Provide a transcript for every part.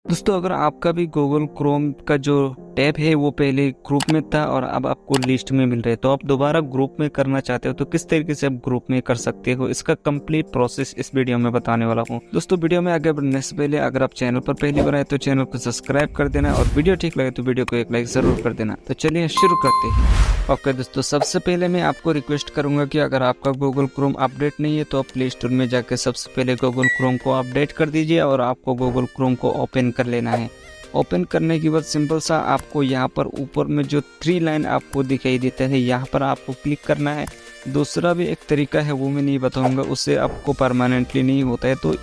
दोस्तों अगर आपका भी गूगल क्रोम का जो टैब है वो पहले ग्रुप में था और अब आपको लिस्ट में मिल रहा है, तो आप दोबारा ग्रुप में करना चाहते हो तो किस तरीके से आप ग्रुप में कर सकते हो, इसका कंप्लीट प्रोसेस इस वीडियो में बताने वाला हूँ। दोस्तों वीडियो में आगे बढ़ने से पहले अगर आप चैनल पर पहली बार आए तो चैनल को सब्सक्राइब कर देना और वीडियो ठीक लगे तो वीडियो को एक लाइक जरूर कर देना। तो चलिए शुरू करते हैं। ओके दोस्तों, सबसे पहले मैं आपको रिक्वेस्ट करूंगा कि अगर आपका गूगल क्रोम अपडेट नहीं है तो आप प्ले स्टोर में जाकर सबसे पहले गूगल क्रोम को अपडेट कर दीजिए और आपको गूगल क्रोम को ओपन कर लेना है। ओपन करने के बाद सिंपल सा आपको यहाँ पर ऊपर में जो 3 लाइन आपको दिखाई देता है यहाँ पर आपको क्लिक करना है। दूसरा भी एक तरीका है वो मैं नहीं बताऊंगा, उससे आपको परमानेंटली नहीं होता है, तो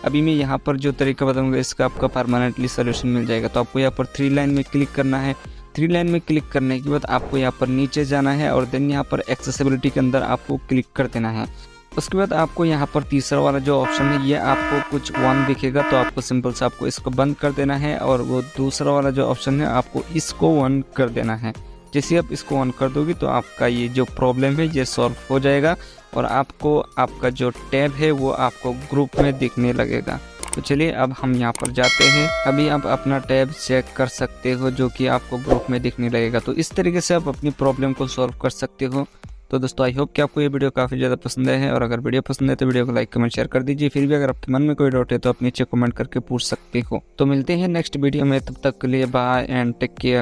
अभी मैं यहाँ पर जो तरीका बताऊंगा इसका आपका परमानेंटली सोल्यूशन मिल जाएगा। तो आपको यहाँ पर 3 लाइन में क्लिक करना है। 3 लाइन में क्लिक करने के बाद आपको यहाँ पर नीचे जाना है और देन यहाँ पर एक्सेसिबिलिटी के अंदर आपको क्लिक कर देना है। उसके बाद आपको यहाँ पर तीसरा वाला जो ऑप्शन है ये आपको कुछ 1 दिखेगा, तो आपको सिंपल से आपको इसको बंद कर देना है और वो दूसरा वाला जो ऑप्शन है आपको इसको 1 कर देना है। जैसे आप इसको 1 कर दोगे तो आपका ये जो प्रॉब्लम है ये सॉल्व हो जाएगा और आपको आपका जो टैब है वो आपको ग्रुप में दिखने लगेगा। तो चलिए अब हम यहाँ पर जाते हैं। अभी आप अपना टैब चेक कर सकते हो जो कि आपको ग्रुप में दिखने लगेगा। तो इस तरीके से आप अपनी प्रॉब्लम को सॉल्व कर सकते हो। तो दोस्तों आई होप कि आपको ये वीडियो काफ़ी ज़्यादा पसंद है और अगर वीडियो पसंद है तो वीडियो को लाइक कमेंट शेयर कर दीजिए। फिर भी अगर आपके मन में कोई डाउट है तो आप नीचे कमेंट करके पूछ सकते हो। तो मिलते हैं नेक्स्ट वीडियो में, तब तक के लिए बाय एंड टेक केयर।